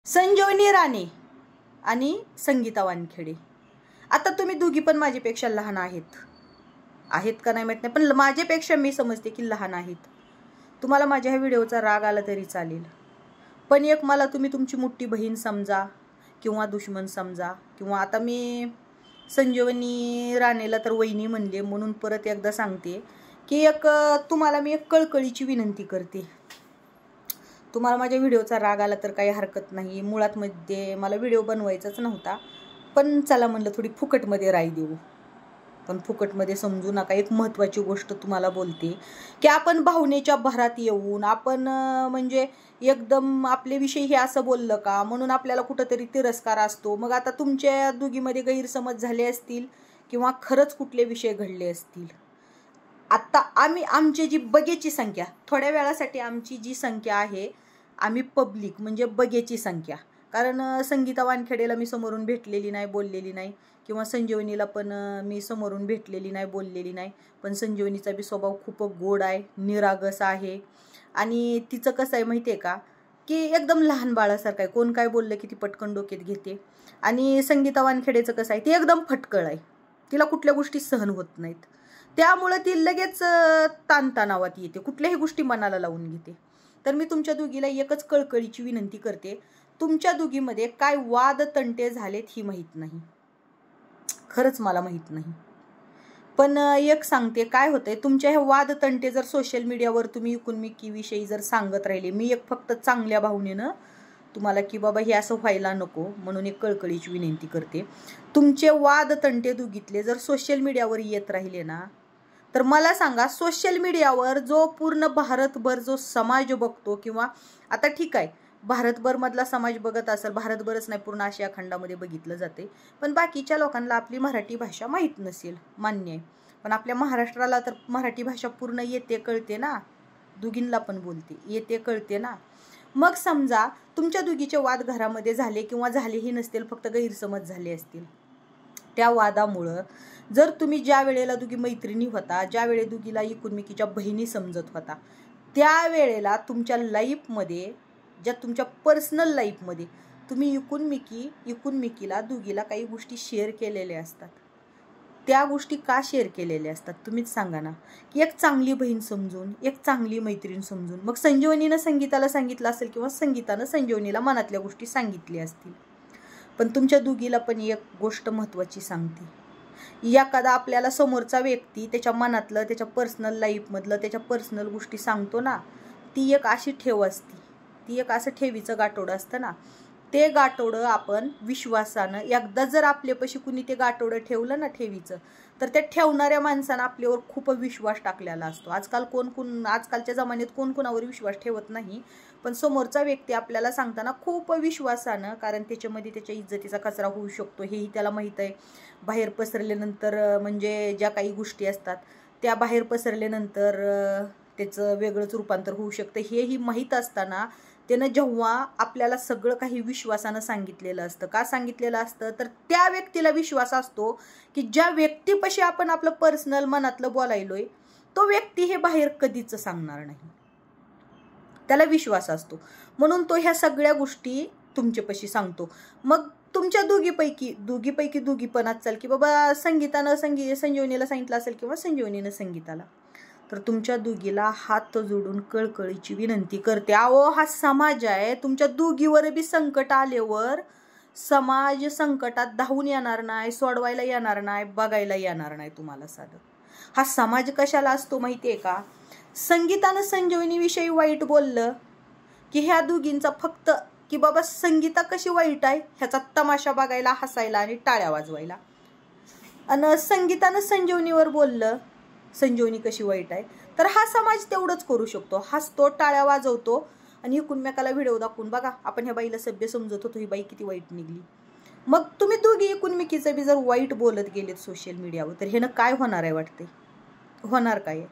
संजीवनी राणे आणि संगीता वानखेडे. आता तुम्ही दोघी पण माझ्यापेक्षा लहान आहेत का नाही माहित नाही, पण माझ्यापेक्षा मी समजते की लहान आहेत. तुम्हाला माझ्या ह्या व्हिडिओचा राग आला तरी चालेल, पण एक मला तुम्ही तुमची मोठी बहीण समजा किंवा दुश्मन समजा, किंवा आता मी संजीवनी राणेला तर वहिनी म्हणले म्हणून परत एकदा सांगते की तुम्हाला मी एक कळकळीची विनंती करते. तुम्हाला माझ्या व्हिडिओचा राग आला तर काही हरकत नाही. मुळात मध्ये मला व्हिडिओ बनवायचाच नव्हता, पण चला म्हणलं थोडी फुकटमध्ये राय देऊ. पण फुकटमध्ये समजू नका. एक महत्त्वाची गोष्ट तुम्हाला बोलते की आपण भावनेच्या भरात येऊन आपण म्हणजे एकदम आपल्याविषयी हे असं बोललं का म्हणून आपल्याला कुठंतरी तिरस्कार असतो. मग आता तुमच्या दोघीमध्ये गैरसमज झाले असतील किंवा खरंच कुठले विषय घडले असतील. आता आमची जी बघेची संख्या, थोड्या वेळासाठी आमची जी संख्या आहे, आम्ही पब्लिक म्हणजे बघेची संख्या. कारण संगीता वानखेडेला मी समोरून भेटलेली नाही, बोललेली नाही, किंवा संजीवनीला पण मी समोरून भेटलेली नाही, बोललेली नाही. पण संजीवनीचा बी स्वभाव खूप गोड आहे, निरागस आहे. आणि तिचं कसं आहे माहिती आहे का, की एकदम लहान बाळासारखं आहे. कोण काय बोललं की ती पटकन डोक्यात घेते. आणि संगीता वानखेडेचं कसं आहे, ती एकदम फटकळ आहे. तिला कुठल्या गोष्टी सहन होत नाहीत. त्यामुळे ती लगेच ताणतणावात येते, कुठल्याही गोष्टी मनाला लावून घेते. तर मी तुमच्या दोघीला एकच कळकळीची विनंती करते, तुमच्या दोघीमध्ये काय वाद तंटे झालेत ही माहीत नाही, खरंच मला माहीत नाही. पण एक सांगते, काय होतंय तुमच्या हे वाद तंटे जर सोशल मीडियावर तुम्ही एकुणमेकीविषयी जर सांगत राहिले, मी एक फक्त चांगल्या भावनेनं तुम्हाला की बाबा हे असं व्हायला नको म्हणून एक कळकळीची विनंती करते. तुमचे वाद तंटे दोघीतले जर सोशल मीडियावर येत राहिले ना, तर मला सांगा, सोशल मीडियावर जो पूर्ण भारतभर जो समाज बघतो, किंवा आता ठीक आहे भारतभर मधला समाज बघत असेल, भारतभरच नाही पूर्ण आशिया खंडामध्ये बघितलं जाते, पण बाकीच्या लोकांना आपली मराठी भाषा माहीत नसेल, मान्य आहे. पण आपल्या महाराष्ट्राला तर मराठी भाषा पूर्ण येते, कळते ना, दोघींना पण बोलते येते, कळते ना. मग समजा तुमच्या दोघीचे वाद घरामध्ये झाले किंवा झालेही नसतील, फक्त गैरसमज झाले असतील. त्या वादामुळं जर तुम्ही ज्या वेळेला दोघी मैत्रिणी होता, ज्या वेळे दोघीला एकुणमेकीच्या बहिणी समजत होता, त्यावेळेला तुमच्या लाईफमध्ये, ज्या तुमच्या पर्सनल लाईफमध्ये तुम्ही एकुणमेकीला दोघीला काही गोष्टी शेअर केलेल्या असतात. त्या गोष्टी का शेअर केलेल्या असतात तुम्हीच सांगा ना. की एक चांगली बहीण समजून, एक चांगली मैत्रीण समजून. मग संजीवनीनं संगीताला सांगितलं असेल किंवा संगीतानं संजीवनीला मनातल्या गोष्टी सांगितल्या असतील. पण तुमच्या दोघीला पण एक गोष्ट महत्त्वाची सांगते, एखादा आपल्याला समोरचा व्यक्ती त्याच्या मनातलं, त्याच्या पर्सनल लाईफमधलं, त्याच्या पर्सनल गोष्टी सांगतो ना, ती एक अशी ठेव असती, ती एक असं ठेवीचं गाठोडं असतं ना. ते गाठोडं आपण विश्वासानं, एकदा जर आपल्यापाशी कुणी ते गाठोडं ठेवलं ना ठेवीचं, तर त्या ठेवणाऱ्या माणसानं आपल्यावर खूप विश्वास टाकलेला असतो. आजकालच्या जमान्यात कोण कोणावर विश्वास ठेवत नाही, पण समोरचा व्यक्ती आपल्याला सांगताना खूप विश्वासानं, कारण त्याच्यामध्ये त्याच्या इज्जतीचा कचरा होऊ शकतो हेही त्याला माहीत आहे. बाहेर पसरल्यानंतर म्हणजे ज्या काही गोष्टी असतात त्या बाहेर पसरल्यानंतर त्याचं वेगळंच रूपांतर होऊ शकतं हेही माहीत असताना त्यानं जेव्हा आपल्याला सगळं काही विश्वासानं सांगितलेलं असतं. का सांगितलेलं असतं, तर त्या व्यक्तीला विश्वास असतो की ज्या व्यक्तीपाशी आपण आपलं पर्सनल मनातलं बोलायलोय, तो व्यक्ती हे बाहेर कधीच सांगणार नाही, त्याला विश्वास असतो. म्हणून तो ह्या सगळ्या गोष्टी तुमच्यापाशी सांगतो. मग तुमच्या दोघी पण चाल की बाबा संगीतानं संजीवनीला सांगितलं असेल किंवा संजीवनीनं संगीताला, तर तुमच्या दोघीला हात जोडून कळकळीची विनंती करते, अहो हा समाज आहे. तुमच्या दोघीवर बी संकट आल्यावर समाज संकटात धावून येणार नाही, सोडवायला येणार नाही, बघायला येणार नाही तुम्हाला. साधं हा समाज कशाला असतो माहिती आहे का. संगीतानं संजीवनीविषयी वाईट बोललं की ह्या दोघींचा फक्त की बाबा संगीता कशी वाईट आहे ह्याचा तमाशा बघायला, हसायला आणि टाळ्या वाजवायला. आणि संगीतानं संजीवनीवर बोललं संजीवनी कशी वाईट आहे, तर हा समाज तेवढंच करू शकतो, हसतो, टाळ्या वाजवतो आणि एकुणमेकाला व्हिडिओ दाखवून बघा आपण ह्या बाईला सभ्य समजत होतो, ही बाई किती वाईट निघली. मग तुम्ही दोघी एकुणमेकीचं बी जर वाईट बोलत गेलेत सोशल मीडियावर, तर ह्यानं काय होणार आहे वाटते, होणार काय,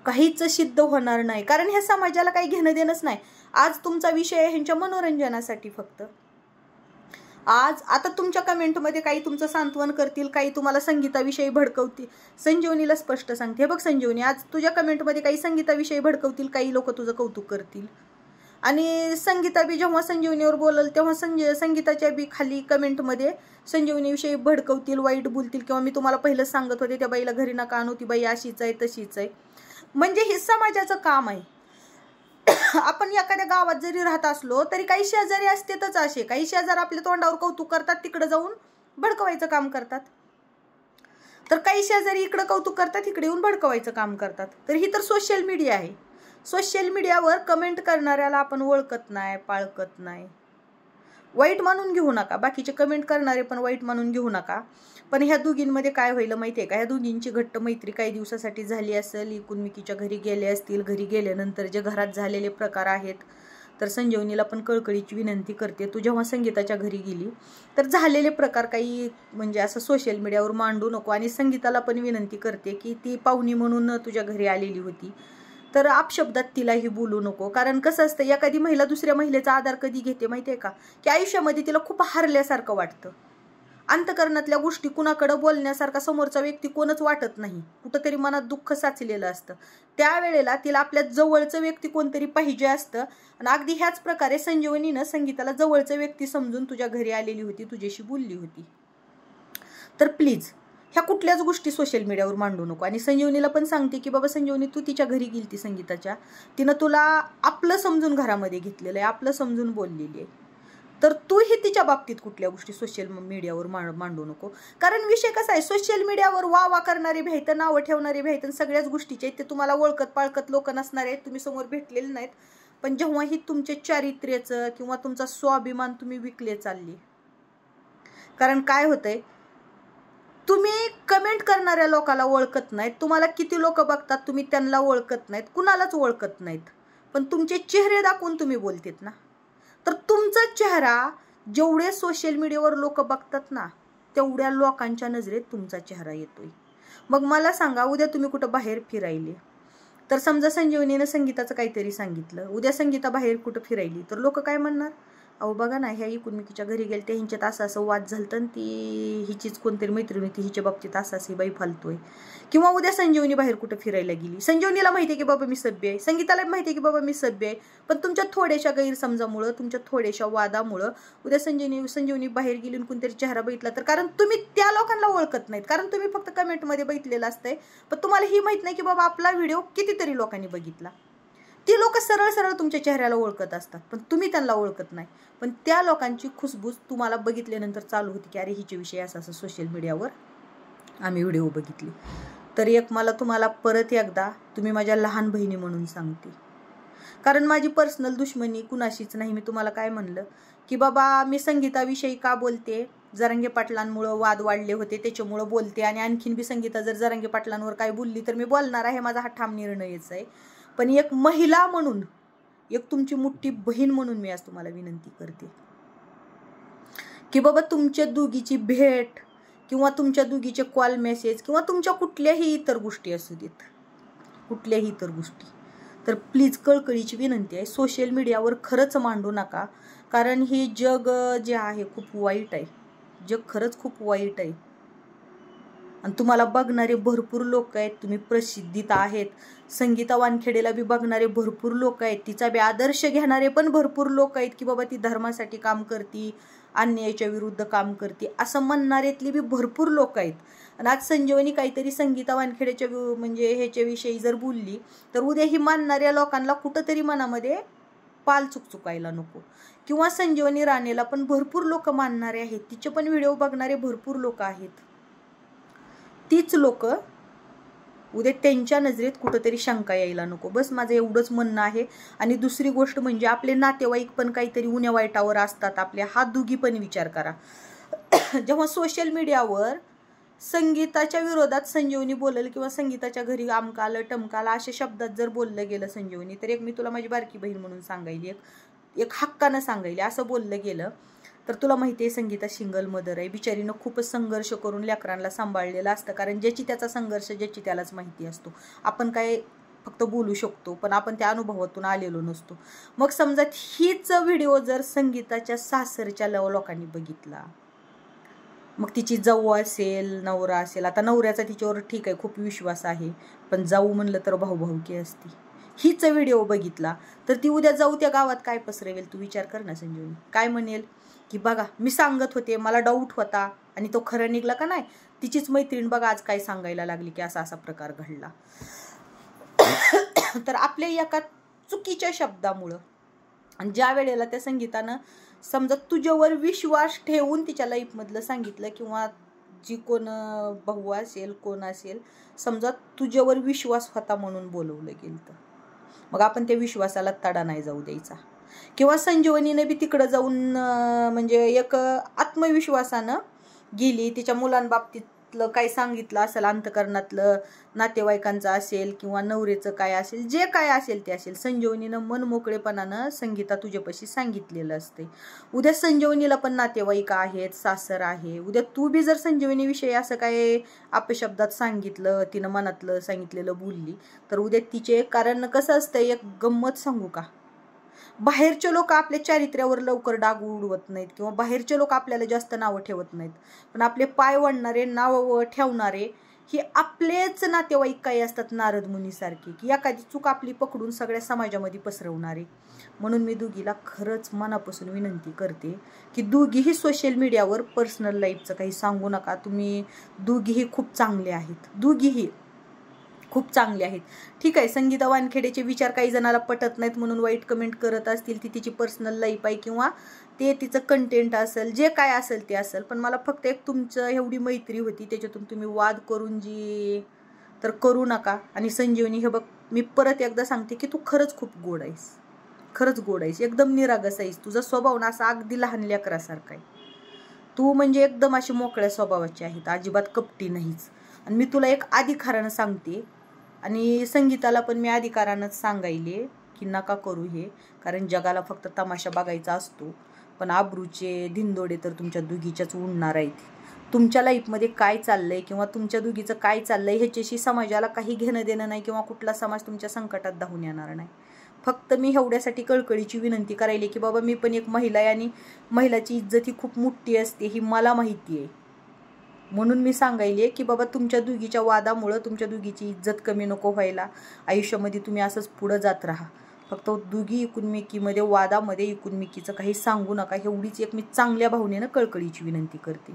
काहीच सिद्ध होणार नाही. कारण ह्या समाजाला काही घेणं देणंच नाही. आज तुमचा विषय आहे ह्यांच्या मनोरंजनासाठी फक्त. आज आता तुमच्या कमेंटमध्ये काही तुमचं सांत्वन करतील, काही तुम्हाला संगीताविषयी भडकवतील. संजीवनीला स्पष्ट सांगते, हे बघ संजीवनी, आज तुझ्या कमेंटमध्ये काही संगीताविषयी भडकवतील, काही लोक तुझं कौतुक करतील. आणि संगीता बी जेव्हा संजीवनीवर बोलल तेव्हा संगीताच्या बी खाली कमेंटमध्ये संजीवनीविषयी भडकवतील, वाईट बोलतील, किंवा मी तुम्हाला पहिलं सांगत होते त्या बाईला घरी नका आणू, ती बाई अशीच आहे तशीच आहे. म्हणजे हे समाजाचं काम आहे. आपण एखाद्या गावात जरी राहत असलो तरी काही शेजारी असतेच असे, काही शेजार आपल्या तोंडावर कौतुक करतात, तिकडे जाऊन भडकवायचं काम करतात. तर काही शेजारी इकडे कौतुक करतात, इकडे येऊन भडकवायचं काम करतात. तर ही तर सोशल मीडिया आहे. सोशल मीडियावर कमेंट करणाऱ्याला आपण ओळखत नाही, पाळखत नाही. वाईट मानून घेऊ नका, बाकीचे कमेंट करणारे पण वाईट मानून घेऊ नका. पण ह्या दोघींमध्ये काय व्हायला माहिती आहे का, ह्या दोघींची घट्ट मैत्री काही दिवसासाठी झाली असेल, एकूणमेकीच्या घरी गेले असतील. घरी गेल्यानंतर जे घरात झालेले प्रकार आहेत, तर संजीवनीला पण कळकळीची विनंती करते, तू जेव्हा संगीताच्या घरी गेली तर झालेले प्रकार काही म्हणजे असं सोशल मीडियावर मांडू नको. आणि संगीताला पण विनंती करते की ती पाहुणी म्हणून तुझ्या घरी आलेली होती, तर अपशब्दात तिलाही बोलू नको. कारण कसं असतं, एखादी महिला दुसऱ्या महिलेचा आधार कधी घेते माहिती आहे का, की आयुष्यामध्ये तिला खूप हारल्यासारखं वाटतं. अंतकरणातल्या गोष्टी कुणाकडे बोलण्यासारखा समोरचा व्यक्ती कोणच वाटत नाही, कुठंतरी मनात दुःख साचलेलं असतं. त्यावेळेला तिला आपल्या जवळचं व्यक्ती कोणतरी पाहिजे असतं. आणि अगदी ह्याच प्रकारे संजीवनीनं संगीताला जवळचं व्यक्ती समजून तुझ्या घरी आलेली होती, तुझ्याशी बोलली होती. तर प्लीज ह्या कुठल्याच गोष्टी सोशल मीडियावर मांडू नको. आणि संजीवनीला पण सांगते की बाबा संजीवनी, तू तिच्या घरी गेलती संगीताच्या, तिनं तुला आपलं समजून घरामध्ये घेतलेलं आहे, आपलं समजून बोललेली आहे. तर तूही तिच्या बाबतीत कुठल्या गोष्टी सोशल मीडियावर मांडू नको. कारण विषय कसा आहे, सोशल मीडियावर वा करणारे भ्यायत, नावं ठेवणारे भ्यायत, सगळ्याच गोष्टीचे ते तुम्हाला ओळखत पाळखत लोक नसणार आहेत, तुम्ही समोर भेटलेले नाहीत. पण जेव्हाही तुमचे चारित्र्याचं किंवा तुमचा स्वाभिमान तुम्ही विकले चालले. कारण काय होतंय, तुम्ही कमेंट करणाऱ्या लोकाला ओळखत नाहीत, तुम्हाला किती लोक बघतात तुम्ही त्यांना ओळखत नाहीत, कुणालाच ओळखत नाहीत, पण तुमचे चेहरे दाखवून तुम्ही बोलतेत ना. तर तुमचा चेहरा जेवढे सोशल मीडियावर लोक बघतात ना, तेवढ्या लोकांच्या नजरेत तुमचा चेहरा येतोय. मग मला सांगा, उद्या तुम्ही कुठं बाहेर फिरायले, तर समजा संजीवनीनं संगीताचं काहीतरी सांगितलं, उद्या संगीता बाहेर कुठं फिरायली, तर लोक काय म्हणणार, अहो बघा ना, ह्या एकूणमेकीच्या घरी गेले ते ह्यांच्यात असं वाद झालतं, आणि ती हिचीच कोणतरी मैत्रीण होती, हिच्या बाबतीत असं बाई फालतोय. किंवा उद्या संजीवनी बाहेर कुठं फिरायला गेली, संजीवनीला माहिती आहे की बाबा मी सभ्य आहे, संगीताला माहिती आहे की बाबा मी सभ्य आहे, पण तुमच्या थोड्याशा गैरसमजामुळं, तुमच्या थोड्याशा वादामुळं उद्या संजीवनी बाहेर गेली आणि कोणतरी चेहरा बघितला, तर कारण तुम्ही त्या लोकांना ओळखत नाहीत, कारण तुम्ही फक्त कमेंटमध्ये बघितलेलं असतंय, पण तुम्हाला ही माहित नाही की बाबा आपला व्हिडिओ कितीतरी लोकांनी बघितला. ती लोक सरळ सरळ तुमच्या चेहऱ्याला ओळखत असतात, पण तुम्ही त्यांना ओळखत नाही. पण त्या लोकांची खुसबूस तुम्हाला बघितल्यानंतर चालू होती की अरे हिचे विषय असं सोशल मीडियावर आम्ही व्हिडिओ बघितली. तर एक मला तुम्हाला परत एकदा, तुम्ही माझ्या लहान बहिणी म्हणून सांगते, कारण माझी पर्सनल दुश्मनी कुणाशीच नाही. मी तुम्हाला काय म्हणलं की बाबा मी संगीताविषयी का बोलते, जरांगे पाटलांमुळं वाद वाढले होते त्याच्यामुळं बोलते, आणि आणखीन बी संगीता जर जरांगे पाटलांवर काय बोलली तर मी बोलणार आहे, माझा हा ठाम निर्णयच आहे. पण एक महिला म्हणून, एक तुमची मोठी बहीण म्हणून मी आज तुम्हाला विनंती करते की बाबा तुमच्या दोघीची भेट किंवा तुमच्या दोघीचे कॉल मेसेज किंवा तुमच्या कुठल्याही इतर गोष्टी असू देत, कुठल्याही इतर गोष्टी, तर प्लीज कळकळीची विनंती आहे, सोशल मीडियावर खरंच मांडू नका. कारण हे जग जे आहे खूप वाईट आहे, जग खरंच खूप वाईट आहे. आणि तुम्हाला बघणारे भरपूर लोक आहेत, तुम्ही प्रसिद्धीत आहेत, संगीता वानखेडेला बी बघणारे भरपूर लोक आहेत, तिचा बी आदर्श घेणारे पण भरपूर लोक आहेत की बाबा ती धर्मासाठी काम करती, अन्यायाच्या विरुद्ध काम करते असं म्हणणारेतली बी भरपूर लोक आहेत. आणि आज संजीवनी काहीतरी संगीता वानखेडेच्या म्हणजे ह्याच्याविषयी जर बोलली, तर उद्या ही मानणाऱ्या लोकांना कुठंतरी मनामध्ये पाल चुकायला नको. किंवा संजीवनी राणेला पण भरपूर लोक मानणारे आहेत, तिचे पण व्हिडिओ बघणारे भरपूर लोक आहेत. तीच लोक उद्या त्यांच्या नजरेत कुठंतरी शंका यायला नको, बस माझं एवढंच म्हणणं आहे. आणि दुसरी गोष्ट म्हणजे आपले नातेवाईक पण काहीतरी उन्या वाईटावर असतात आपल्या, हा दोघी पण विचार करा. जेव्हा सोशल मीडियावर संगीताच्या विरोधात संजीवनी बोलल किंवा संगीताच्या घरी आमका आलं टमका आलं अशा शब्दात जर बोललं गेलं संजीवनी, तर एक मी तुला माझी बारकी बहीण म्हणून सांगायली, एक हक्कानं सांगायली, असं बोललं गेलं तर तुला माहिती आहे संगीता सिंगल मदर आहे, बिचारीनं खूपच संघर्ष करून लेकरांना सांभाळलेलं असतं. कारण ज्याची त्याचा संघर्ष ज्याची त्यालाच माहिती असतो, आपण काय फक्त बोलू शकतो पण आपण त्या अनुभवातून आलेलो नसतो. मग समजा हीच व्हिडिओ जर संगीताच्या सासरच्या लोकांनी बघितला, मग तिची जाऊ असेल, नवरा असेल, आता नवऱ्याचा तिच्यावर ठीक आहे खूप विश्वास आहे, पण जाऊ म्हणलं तर भाऊभाऊकी असती, हीच व्हिडिओ बघितला तर ती उद्या जाऊ त्या गावात काय पसरवेल तू विचार कर ना संजीवनी. काय म्हणेल की बघा मी सांगत होते, मला डाऊट होता आणि तो खरं निघला का नाही. तिचीच मैत्रीण बघा आज काय सांगायला लागली की असा असा प्रकार घडला. तर आपल्या एका चुकीच्या शब्दामुळं आणि ज्या वेळेला त्या संगीतानं समजा तुझ्यावर विश्वास ठेवून तिच्या लाईफमधलं सांगितलं किंवा जी कोण भाऊ असेल कोण असेल समजा तुझ्यावर विश्वास होता म्हणून बोलवलं गेलं तर मग आपण त्या विश्वासाला तडा नाही जाऊ द्यायचा. किंवा संजीवनीने बी तिकडं जाऊन म्हणजे एक आत्मविश्वासानं गेली, तिच्या मुलांबाबतीतलं काय सांगितलं असेल, अंतकरणातलं नातेवाईकांचं असेल किंवा नवरेचं काय असेल, जे काय असेल ते असेल, संजीवनीनं मन मोकळेपणानं संगीता तुझ्यापाशी सांगितलेलं असते. उद्या संजीवनीला पण नातेवाईक आहेत, सासर आहे. उद्या तू बी जर संजीवनीविषयी असं काय अपशब्दात सांगितलं, तिनं मनातलं सांगितलेलं बोलली तर उद्या तिचे कारण कसं असतं, एक गंमत सांगू का, बाहेरचे लोक आपल्या चारित्र्यावर लवकर डाग उडवत नाहीत किंवा बाहेरचे लोक आपल्याला जास्त नावं ठेवत नाहीत, पण आपले पाय वळणारे नाव ठेवणारे ही आपलेच नातेवाईक काही असतात, नारद मुनीसारखे, की एखादी चूक आपली पकडून सगळ्या समाजामध्ये पसरवणारे. म्हणून मी दोघीला खरंच मनापासून विनंती करते की दोघीही सोशल मीडियावर पर्सनल लाईफचं काही सांगू नका. तुम्ही दोघीही खूप चांगले आहेत, दोघीही खूप चांगले आहेत. ठीक आहे, संगीता वानखेडेचे विचार काही जणाला पटत नाहीत म्हणून वाईट कमेंट करत असतील, ती तिची पर्सनल लाईफ आहे किंवा ते तिचं कंटेंट असेल, जे काय असेल ते असेल, पण मला फक्त एक तुमचं एवढी मैत्री होती त्याच्यातून तुम्ही वाद करून जी तर करू नका. आणि संजीवनी हे बघ मी परत एकदा सांगते की तू खरंच खूप गोड आहेस, खरंच गोड आहेस, एकदम निरागस आहेस. तुझा स्वभाव ना असा अगदी लहान लेकरासारखा आहे. तू म्हणजे एकदम अशी मोकळ्या स्वभावाची आहेत, अजिबात कपटी नाहीच. आणि मी तुला एक अधिकारानं सांगते आणि संगीताला पण मी अधिकारानंच सांगायले की नका करू हे, कारण जगाला फक्त तमाशा बघायचा असतो, पण आबरूचे धिंदोडे तर तुमच्या दोघीच्याच उडणार आहेत. तुमच्या लाईफमध्ये काय चाललंय किंवा तुमच्या दोघीचं काय चाललंय ह्याच्याशी समाजाला काही घेणं देणं नाही किंवा कुठला समाज तुमच्या संकटात धावून येणार नाही. फक्त मी एवढ्यासाठी कळकळीची विनंती करायली की बाबा मी पण एक महिला आहे आणि महिलाची इज्जत ही खूप मोठी असते ही मला माहिती आहे. म्हणून मी सांगायले की बाबा तुमच्या दोघीच्या वादामुळं तुमच्या दोघीची इज्जत कमी नको व्हायला. आयुष्यामध्ये तुम्ही असंच पुढं जात राहा. फक्त दोघी एकुणमेकीमध्ये वादामध्ये एकुणमेकीचं काही सांगू नका, एवढीच एक मी चांगल्या भावनेनं कळकळीची विनंती करते.